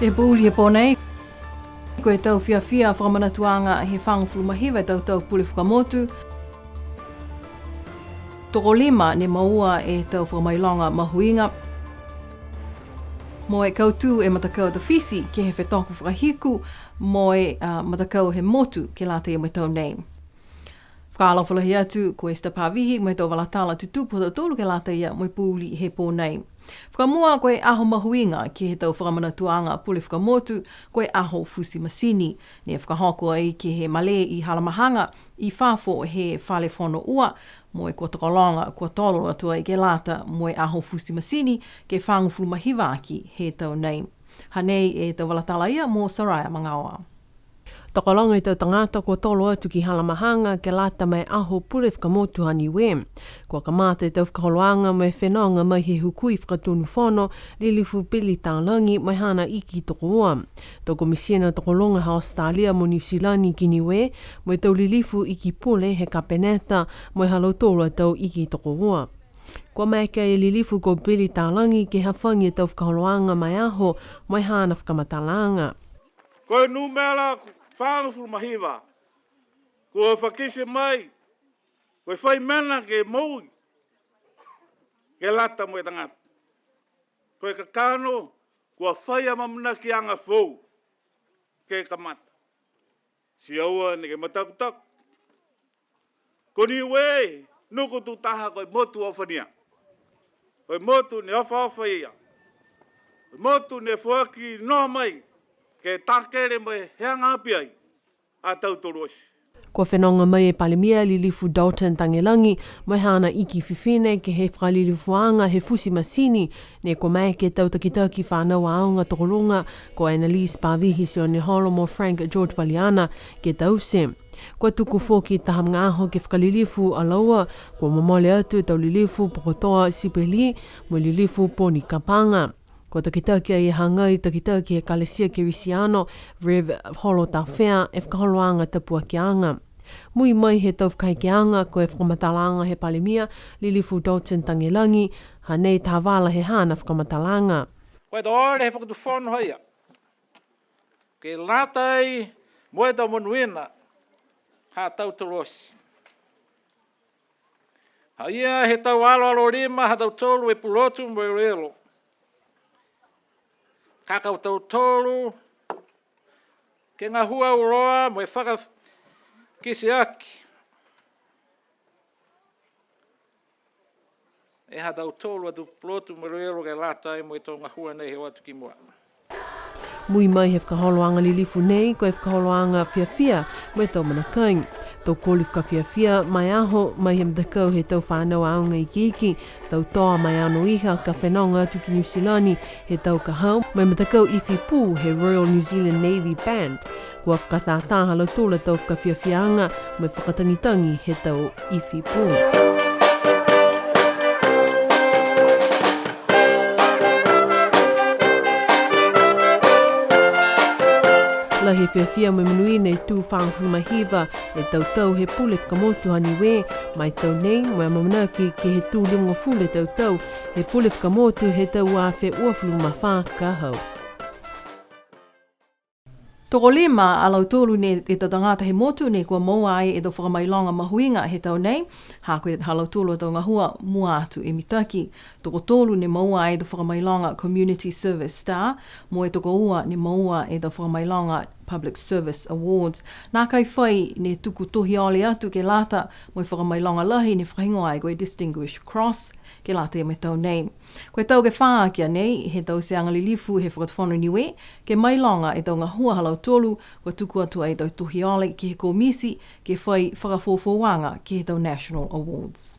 Ke puli e ponei, koe tau fia whakamana he whangafulu mahiwa tau puli whakamotu. Toko lima ne maua e tau whakamailonga mahuinga. Mo e kautu e matakau ta fisi ke he whetoku whakahiku, mo e matakau he motu ke lata e mai tau nei. Whakaalawhalahi atu ko e stapavihi mai tau walatala tutupu tau tolu ke lata ia mai puli he pōnei. Whakamua koe aho mahuinga ki he tau whakamanatuanga pule whakamotu koe aho fusi masini. Ne whakahoko ai ki he male i halamahanga i whafo he whale whono ua mo e kua tokolonga kua tolo atua i ke lata mo e aho fusi masini ke whangufulu mahiwaki he tau nei. Hanei e tau walatala ia mo Saraya Mangaoa. Tokolonga i tau tangata kua tolo atu ki halamahanga ke lata mai aho pule whakamotu ha Niue. Kua kamata i tau whakaholoanga mai whenonga mai he hukui whakatunu whono lilifu pili tālangi mai hana iki toko ua. Tau komisiena tokolonga ha Australia mo New Zealand ki Niue mai tau lilifu iki pule he kapeneta mai halau tolo tau iki toko ua. Kua maika e lilifu ko pili tālangi ke hawhangi tau whakaholoanga mai aho mai hana whakamatalanga. Koe numela whangafulu mahiwa, kua whakise mai, koe whai mena ke maui, ke lata mo e tangata. Koe kakano, kua whai amamuna ki anga whou, ke kamata. Si aua ni ke matakutak. Ko Niue, nuku tu taha koe motu awhania. Koe motu ne awha ia. Koe motu ne whaki no mai, ke takere mai heanga api ai, a tau torosi. Kua whenonga mai e palemia lilifu Dalton Tangelangi, mai hana iki whiwhine ke he whalilifuanga he fusi masini, ne kua mai ke tau takitaki whānaua aunga tokolunga, ko Annalise Pavihi se o ne holo mo Frank George Valiana ke tau se. Kua tuku fōki taha mga aho ke whakalilifu alaua, kua mamole atu tau lilifu pokotoa sipeli, mo lilifu poni kapanga. Kua takitaki e hangai takitaki e kalesia ke Risiano, Rev Holo Tawhea e whakaholoanga tapua ki anga. Mui mai he tau whakaikeanga ko e whakamatalanga he palemia lilifu Dalton Tangelangi, hanei tāwala he hana whakamatalanga. Koe tō ore he whakatu whono haia. Ke latai moe tau monuina, ha tau tolosi. Haia he tau alo rima, ha tau tolu e pulotu mo e relo. Kakau tau tolu, ke ngā hua uroa mo e whaka kisi aki. E ha tau tolu atu plotu mo rero ke latai mo e tō ngā hua nei he watu ki mua. Mui mai he whakaholoanga lilifu nei, ko e whakaholoanga whiawhia mai tau manakaing. Tau kōli whakawhiawhia mai aho mai he mtakau he tau whānau aunga i kiki, tau toa mai ano iha ka whenonga atu ki New Zealand he tau kahau, mai mtakau iwi pū he Royal New Zealand Navy Band. Kua whakatātāha lau tōla tau whakawhiawhianga mai whakatangitangi he tau iwi pū. La he whiawhia mai manui nei tū whangafulu mahiwa e tau he pule whakamotu ha Niue, mai tau nei, mai mamanaki ki he tū limonga fule tau, he pule whakamotu he tau awhe uafulu mawha kahau. Toko lima alau tolu ne e tau tangata he motu ne kua maua ai e tau whakamailonga mahuinga he tau nei, ha koe halau tolu tau ngahua mua atu e mitaki. Toko tolu ne maua ai e tau whakamailonga Community Service Star, mo e toko ua ne maua e tau whakamailonga Public Service Awards. Nā kai whai ne tuku tohi ole atu ke lata mo e whakamailonga lahi ne whahingo ai koe Distinguished Cross ke lata e me tau nei. Koe tau ke whaakia nei, he tau se angalilifu he whakatwhono Niue, ke mailonga e tau ngahua halau tolu, kua tuku atu ai tau tohi ole ki he komisi, ke whai whakafōwhōwanga ki he tau National Awards.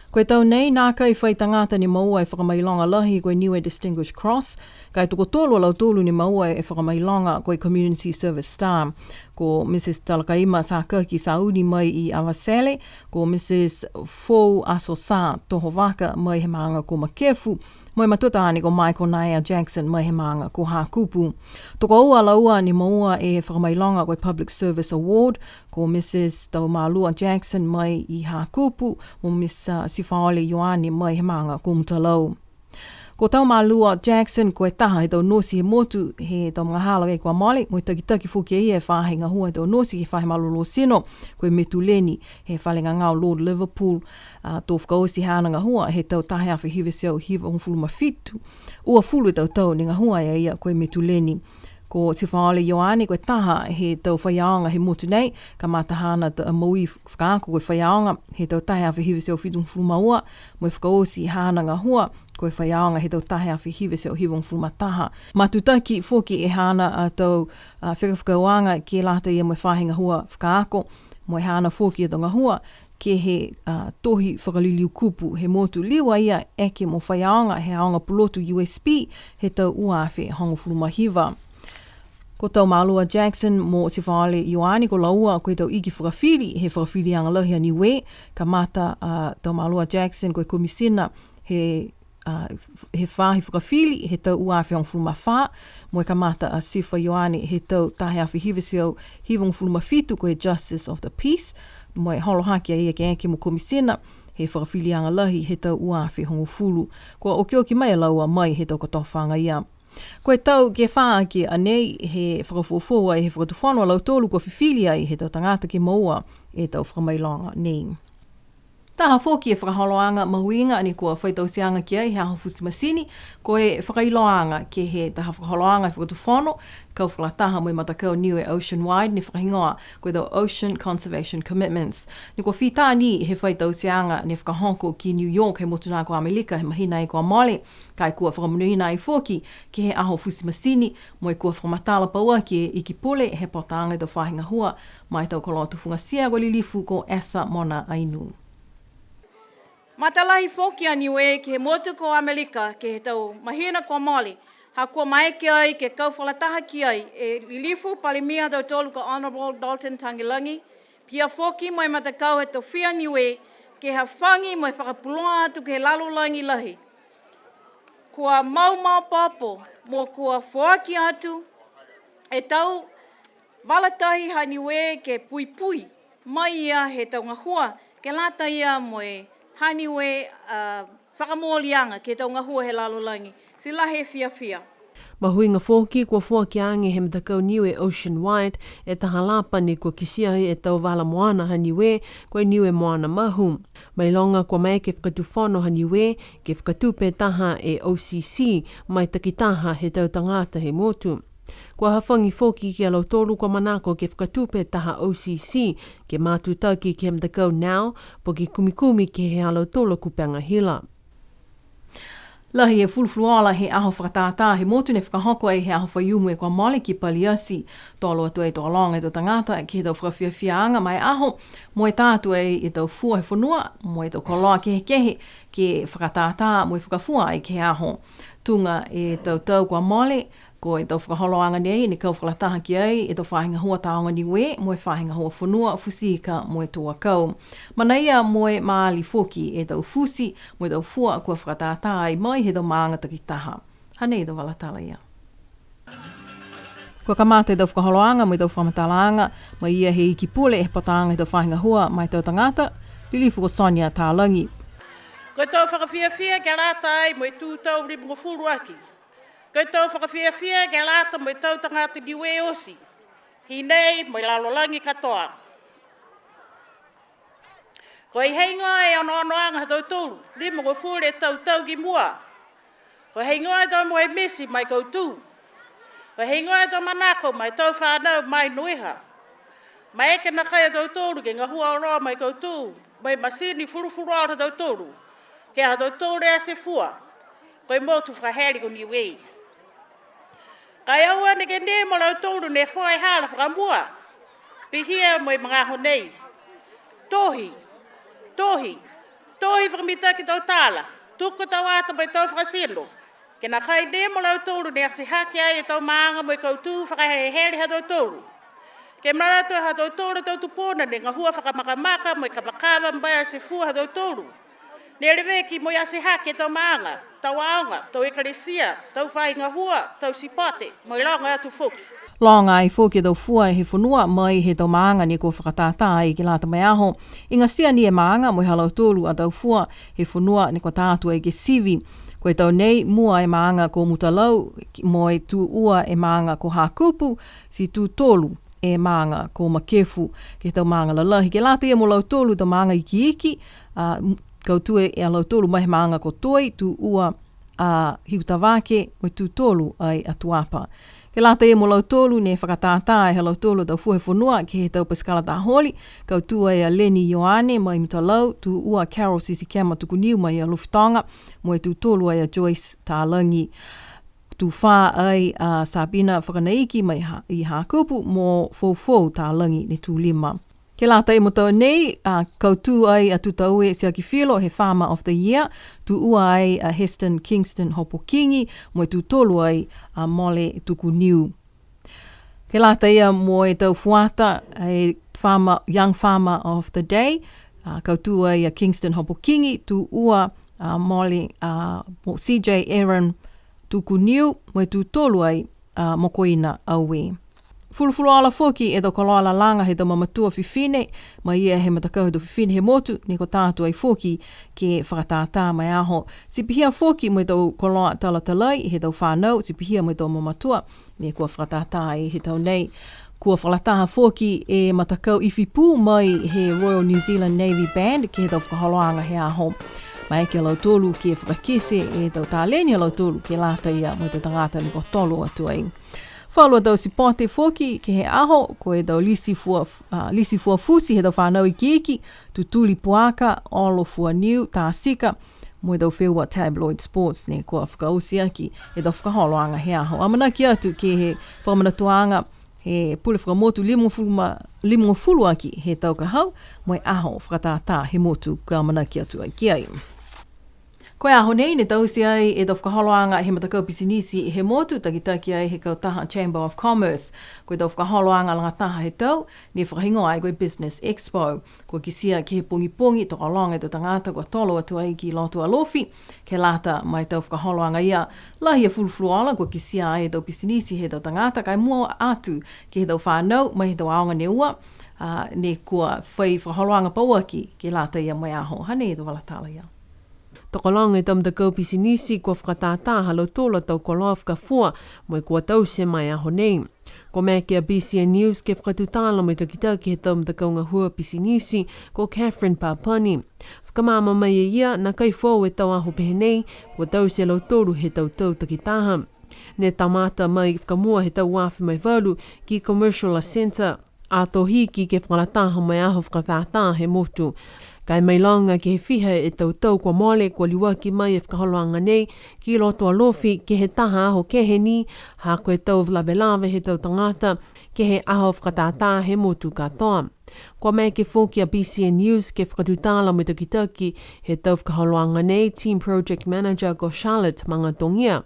Koe tau nei, nā kai whai tangata ni maua e whakamailonga lahi koe Niue Distinguished Cross, kai toko tolu alau tolu ni maua e whakamailonga koe Community Service Star, ko Mrs. Talakaima Sākaki Saudi mai i Awasele, ko Mrs. Fou Aso Sā Toho Waka mai he maanga ko Makefu, Moi matutaani ko Michael Niue Jackson mai he maanga ko Hakupu. Toko ua laua ni maua e whakamailonga koe Public Service Award ko Mrs. Taumalua Jackson mai i Hakupu mo Miss Sifaole Ioani mai he maanga ko Mutalau. Ko tau malua Jackson ko e taha he tau nosi he motu he tau mga hala e kua mali. Mo i taki fuki e ia e whahenga hua he tau nosi he whahe malolo sino. Ko e metuleni he whalenga ngau Lord Liverpool. Tō whakaosi hānanga hua he tau tahe awhi hiwe seo hiwa ngfulu mawhitu. Ua fulu e tau ni ngā hua e ia ko e metuleni. Ko si whaole Ioane ko e taha he tau whaiaonga he motu nei. Ka matahana ta maui whakaako ko e whaiaonga he tau tahe awhi hiwe seo whitu ngfulu maua. Mo e whakaosi hānanga hua. Ko e whaiaonga he tau tahe awhi hiwe seo hiwa ngfulu mataha. Matutaki foki e hana tau whakawhakauanga ke lata ia mo e whahenga hua whakaako. Mo e hana foki e tonga hua. Ke he tohi whakaliliu kupu he motu liwa ia eke mo whaiaonga he aonga pulotu USB he tau uawhi hongofulu mahiwa. Ko tau malua Jackson mo si whaale Ioane ko laua ko tau iki whakawhiri he whakawhiri anga lahi a Niue. Ka mata tau malua Jackson ko e komisina he whahi whakawhiri he tau uawhi hongofulu mawha. Mo e ka mata sifa Ioane he tau tahe awhi hiwe seo hiwa ngofulu mawhitu ko e Justice of the Peace. Mo e holo haki a ia ke eke mo komisina he whakawhilianga lahi he tau uawhi hongofulu. Ko o kio ki mai laua mai he tau katowhanga ia. Ko e tau ke whaa ki anei he whakafuafua he whakatuwhanua lau tōlu ko whiwhili ai he tau tangata ki maua e tau whakamailanga nei. Taha fōki e whakaholoanga mahuinga ani kua whaitausianga ki ai he aho fusi masini ko e whakailoanga ke he taha whakaholoanga e whakatuwhano kau whakataha mo i matakau Niue Ocean Wide ni whakahingoa ko e tau Ocean Conservation Commitments. Ni kua whita ni he whaitausianga ni whakahonko ki New York he motunā ko Amerika he mahina i kua mole kai kua whakamunuhina i fōki ke he aho fusi masini mo i kua whakamatala paua ki e iki pole he potanga i tau whahinga hua mai tau koloa tufunga sia ko lilifu ko Esa Mona Ainu. Matalahi fōki a Niue ki he motu ko Amerika ke he tau mahina ko Mali. Ha kua mai ki ai ke kau whalataha ki ai e lilifu palimia tau tolu ko Honourable Dalton Tangilangi. Pia fōki mo e matakau he tau whia Niue ke ha whangi mo e whakapulonga atu ke he lalulangi lahi. Kua mau papo mo kua whoaki atu e tau walatahi ha Niue ke pui mai ia he tau ngahua ke lata ia mo e Haniwe whakamōlianga ke tau ngahua he lalulangi. Sila he fia. Mahuinga fōki kua whoaki ange he matakau Niue Ocean Wide e taha lapani kua kisiahi e tau wala moana ha Niue koe Niue moana mahu. Mai longa kua mai ke whakatuwhono ha Niue ke whakatupe taha e OCC mai takitaha he tau tangata he motu. Kua hawhangi fōki ki alau tōru kua manako ke whakatupe taha OCC ke mātutaki ki he matakau Now po ki kumikumi ke he alau tōru kupanga hila. Lahi e fulfuluala he aho whakatātā he motu ne whakahoko ai he aho whaiumu e kua mole ki paliasi tōlo atu e tō longa e tō tangata ki he tau whakawhiawhiaanga mai aho mo e tātu e tau fua he whanua mo e tau koloa kehe ke whakatātā mo e whakafua ai ke he aho tunga e tau kua mole ko e tau whakaholoanga nei ni kau whalataha ki ai e tau whahinga hua taonga Niue mo e whahinga hua whanua fusika mo e toa kau. Mana ia mo e maali foki e tau fusi mo e tau fua kua whakatātā ai mai he tau maanga takitaha. Hane e tau walatala ia. Kua kamata e tau whakaholoanga mo e tau whamatalanga mai ia he iki pule e patanga e tau whahinga hua mai tau tangata Pilifu ko Sonia Tālangi. Ko tau whakawhiawhia ke rata ai mo e tūtau rimu furu aki. Ko tau whakawhiawhia ke rata mo e tau tangata Niue osi. Hi nei mo e lalolangi katoa. Ko i heingoa e ono-anoanga tau tūru, rimu ko furu e tau ki mua. Ko heingoa e tau mo e mesi mai koutu. Ko heingoa e tau manako mai tau whanau mai nuiha. Mai eke na kai tau tūru ke ngahua o roa mai koutu. Mai masini furu ao tau tūru. Ke a tau tūru e se fua. Ko i motu whakaheri ko Niue. Kai aua ne ke ne mo lau tūru ne whae hala whakamua. Pihia mo i mga honei. Tohi whakamita ki tau tāla. Tuko tau ata mai tau whakasino. Ke na kai ne mo lau tūru ne asi haki ai e tau maanga mo i koutu whakaheri ha tau tūru. Ke maratu ha tau tōru tau tupona ne ngahua whakamakamaka mo i kapakawa mbaya se fua ha tau tōru. Ne reweki mo i ase hake tau maanga, tau aonga, tau ekalesia, tau whai ngahua, tau sipote, mo i longa atu fuki. Longa ai fōki tau fua e he whanua mai he tau maanga ni ko whakatātā i ki lata mai aho. I ngā sia ni e maanga mo i halau tōru a tau fua he whanua ni ko tātua i ke sivi. Ko Koe tau nei mua e maanga ko mutalau mo e tu ua e maanga ko hakupu si tu tolu e maanga ko makefu ke tau maanga lalahi. Ke lata ia mo lau tolu tau maanga iki kautue e lau tolu mai maanga ko toi tu ua hiutawake mo tu tolu ai atuapa. Ke lata ia mo lau tolu ne whakatātā e lau tolu tau fuhe whanua ke he tau Paskala Taholi, kautua e a Leni Ioane mai mutalau, tu ua Carol Sisi Kema tuku niu mai a Luftanga, mo e tu tolu ai a Joyce Tālangi. Tu whā ai a Sabina Whakanaiki mai i Hakupu mo Fofo Tālangi ne tu lima. Ke lata e mo tau nei, kautu ai a tutaue Sia Kifilo he Farmer of the Year, tu ua ai a Heston Kingston Hopokingi, mo e tu tolu ai a Mole tuku niu. Ke lata ia mo e tau fuata e Young Farmer of the Day, kautu ai a Kingston Hopokingi, tu ua Mole CJ Aaron tuku niu, mo e tu tolu ai mokoina aue. Fulufulu ala foki e do koloala langa he do mamatua fifine, ma ia he matakau he do fifine he motu, ni ko tātu ai foki ke whakatātā mai aho. Sipihia foki mo e do koloa talatalai, he do whānau, sipihia mo e do mamatua, ni kua whakatātā i he tau nei. Kua whalataha foki e matakau iwhipu mai he Royal New Zealand Navy Band, ke he do whakaholoanga he aho. Mai ke lau tolu ke whakakese e do tāleni lau tolu ke lata ia mo e do tangata ni ko tolu atu ai. Whalua dau si pote foki ke he aho, ko e dau lisi fua fusi he dau whanau i kieki, tu tuli puaka, olo fua niu, tā sika, mo e dau whewa tabloid sports ne kua whakausia ki e dau whakaholoanga he aho. Amana ki atu ke he whamanatuanga he pule whakamotu limu fulu aki he tau kahau, mo e aho whakatātā he motu ka amana ki atu ai ki ai. Koe aho nei, ne tausi ai e dau whakaholoanga he matakau pisinisi he motu, takitaki ai he kautaha Chamber of Commerce. Koe dau whakaholoanga langataha he tau, ne whakahingo ai koe Business Expo. Koe kisia ke he pongi toka longa e do tangata kua tolo atu ai ki lotu alofi, ke lata mai tau whakaholoanga ia. Lahi a fulufluala, koe kisia ai e dau pisinisi he dau tangata, kai mua atu ke he dau whanau, mai he dau aonga ne ua, ne kua whai whakaholoanga pauaki ke lata ia mai aho. Hane e do walatala ia. Tokolonga e tamtakau pisinisi kua whakatātā halo tōla tau koloa whakafua mo e kua tau se mai aho nei. Ko mea kia BCN News ke whakatutala mo i takitau ki he tamtakau ngā hua pisinisi ko Catherine Papani. Whakamama mai e ia na kai fōu e tau aho pehe nei kua tau se lau tōru he tau takitaha. Ne tamata mai whakamua he tau wāwhi mai walu ki Commercial Centre a tohiki ke whakalataha mai aho whakatātā he motu. Kai mai longa ke he whiha e tau kua mole kua liwaki mai e whakaholoanga nei ki loto alofi ke he taha aho kehe ni ha koe tau vlavelave he tau tangata ke he aho whakatātā he motu katoa. Kua mai ke whoki a BCN News ke whakatutala mo takitaki he tau whakaholoanga nei Team Project Manager ko Charlotte Mangatongia.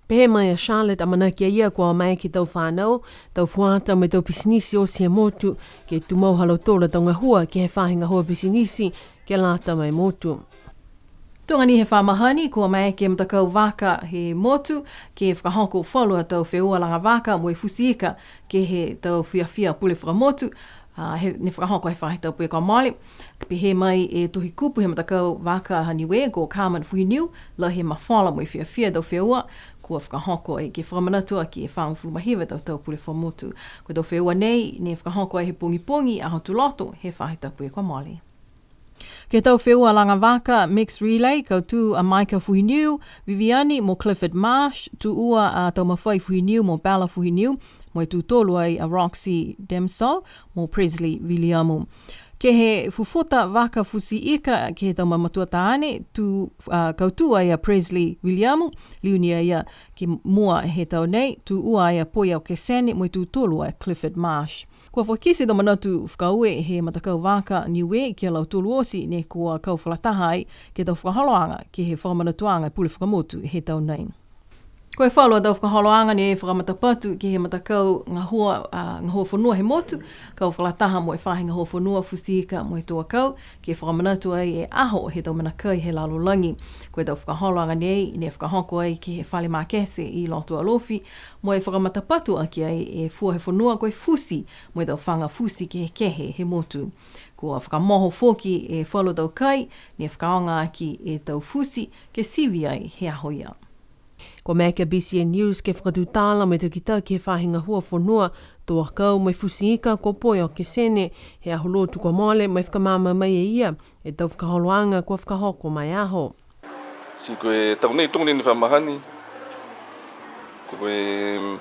Pehe mai a Charlotte amanaki a ia kua mai ki tau whanau, tau whuata me tau pisinisi o si he motu, ke tu mau halo tōla tau ngahua ke he whahinga hoa pisinisi ke lata mai motu. Tunga ni he whamahani, kua mai ke mtakau waka he motu, ke whakahoko whalua tau wheua langa waka mo e fusiika ke he tau whiawhia pule whakamotu, ne whakahoko he whahi tau pue kua mali. Pehe mai e tohi kupu he mtakau waka Niue ko Carmen Fuiniu, la he mawhala mo e whiawhia tau wheua, kua whakahoko e ke whamanatua ki e whaangfulu mahiwa tau pule whamotu. Ko tau wheua nei, ne whakahoko e he pungi a hotu loto he whahi tau pue kua mali. Ke tau wheua langa waka Mixed Relay, kautu a Maika Fuiniu, Viviani mo Clifford Marsh, tu ua a tau mawhai Fuiniu mo Bella Fuiniu, mo e tu tolu ai a Roxy Demso mo Presley Williamu. Ke he fufuta waka fusi ika ke he tau mamatua taane, tu kautu ai a Presley Williamu, liuni ai a ke mua he tau nei, tu ua ai a Poia o Kesene, mo e tu tolu ai Clifford Marsh. Kua whakise do manatu whakaue he matakau waka Niue ke lau tolu osi ne kua kau whalataha ai ke tau whakaholoanga ke he whamanatuanga pule whakamotu he tau nei. Koe whalua tau whakaholoanga ni e whakamatapatu ki he matakau ngā hua whanua he motu, kau whalataha mo e whahe ngā hua whanua fusika mo e toa kau, ki e whakamanatu ai e aho he tau manakai he lalolangi. Koe tau whakaholoanga ni e whakahoko ai ki he whale mākese I lotu alofi, mo e whakamatapatu aki ai e fua he whanua koe fusi, mo e tau whanga fusi ki he kehe he motu. Kua whakamoho fōki e whalua tau kai, ni e whakaonga aki e tau fusi, ke siwi ai he ahoia. Ko mea BCN News ke whakatutala me te kita ke whahinga hua whanua toa kau mai fusiika ko poi o ke sene he aho lotu ko mole mai whakamama mai e ia e tau whakaholoanga kua whakahoko mai aho. Si koe tau nei tōngi ni whamahani, koe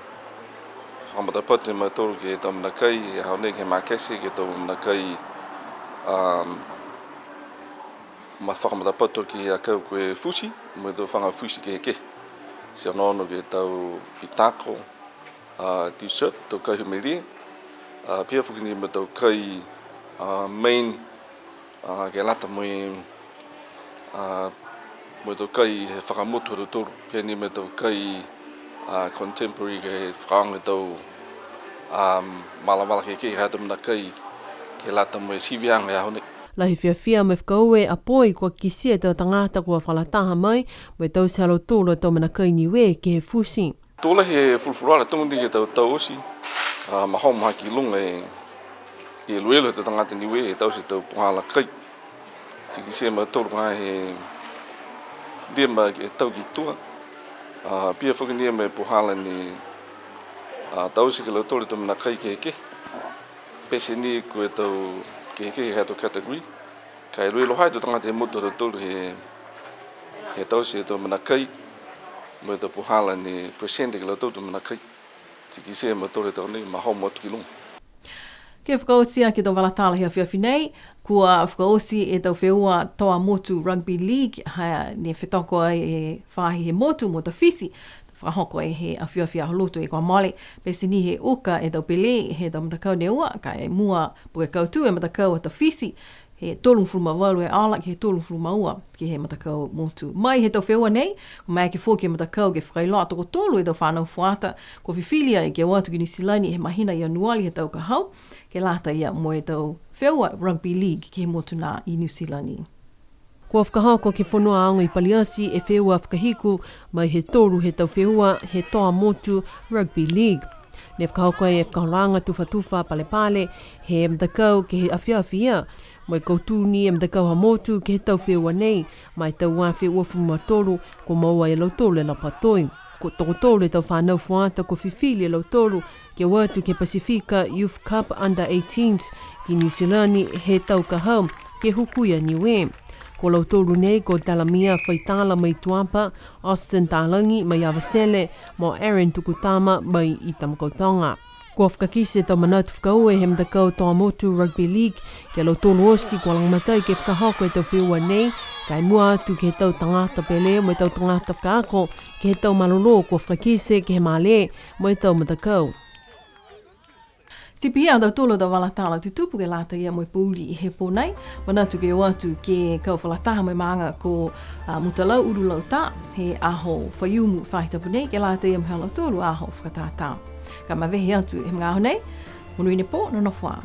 whakamatapatu mai tōru ke tau manakai, e hao nei ke mākese ke tau manakai ma whakamatapatu ki a kau koe fusi, mo tau whanga fusi ke he ke. Si anono ke tau pitako, t-shirt, tau kai humerie. Pia whukini me tau kai main ke lata mo tau kai he whakamotu ruturu. Pia ni me tau kai contemporary ke whakaanga tau malawala ke hata mna kai ke lata mo sivianga e ahone. Lahi whiawhia me whakaue a poi kua kisia tau tangata kua whalataha mai, me tau se alo tōla tau Niue Niue ke he fusi. Tōla he fulfuruara tōngi ke tau osi, mahau maha ki lunga e luelo te tangata Niue e tau se tau pungala kai. Tiki se ma tōru ngā he dema e tau ki tua. Pia whakania me puhala ni tau se ke lau tōle tau Niue ke ke. Pese ni koe tau ke he to category kai rui lo hai to tanga te moto to he tau se to manakai mo to puhala ni presente ke lo to manakai tiki se mo to ni ma ho mo ki long ke whakaosia ki tō walatala hea whiawhinei, kua whakaosi e tau wheua toa motu Rugby League, hea ne whetoko ai e whahi he motu mo ta fisi, whakahoko e he a whiawhia holotu e kua mole, pesi ni he uka e tau pele, he tau matakau ne ua, ka e mua puke kautu e matakau a ta fisi, he tōlung fulma walu e ala ki he tōlung fulma ua ki he matakau motu. Mai he tau wheua nei, ko mai ke fōki e matakau ke whakailoa toko tōlu e tau whanau fuata, ko whiwhilia e ke watu ki New Zealand he mahina i anuali he tau ka hau, ke lata ia mo e tau wheua Rugby League ki he motu nā i New Zealand. Kua whakahako ke whanua aonga I Paliasi e wheua whakahiku mai he tōru he tau wheua he toa motu Rugby League. Ne whakahoko e whakaholanga tufa pale he mtakau ke he awhiawhia mai kautuni e mtakau ha motu ke he tau wheua nei mai tau wawhi uafuma tōru ko maua e lau tōru e lapatoi. Ko toko tōru e tau whanau fuata ko whiwhili e lau tōru ke watu ke Pacifica Youth Cup Under 18s ki New Zealand he tau ka hau ke hukuia Niue. Ko lau tōru nei ko Dalamia Whaitala mai Tuapa, Austin Talangi mai Avasele, mo Aaron Tukutama mai I Tamakautonga. Ko whakakise tau manautu whakaue he mtakau toa motu Rugby League, ke lau tōru osi ko langmatai ke whakahoko e tau wheua nei, kai mua atu ke he tau tangata pele, mo e tau tangata whakaako, ke he tau malolo ko whakakise ke he male, mo e tau matakau. Tipihia tau tōlo tau walatala tutupu ke lata ia mo I pūri I he pōnei, manatu ke watu ke kau whalataha mai maanga ko mutalau urulau tā, he aho whaiumu whahitapu nei, ke lata ia mhela tōlu aho whakatātā. Ka mawehi atu he mga aho nei, monui ne pō, no nofua.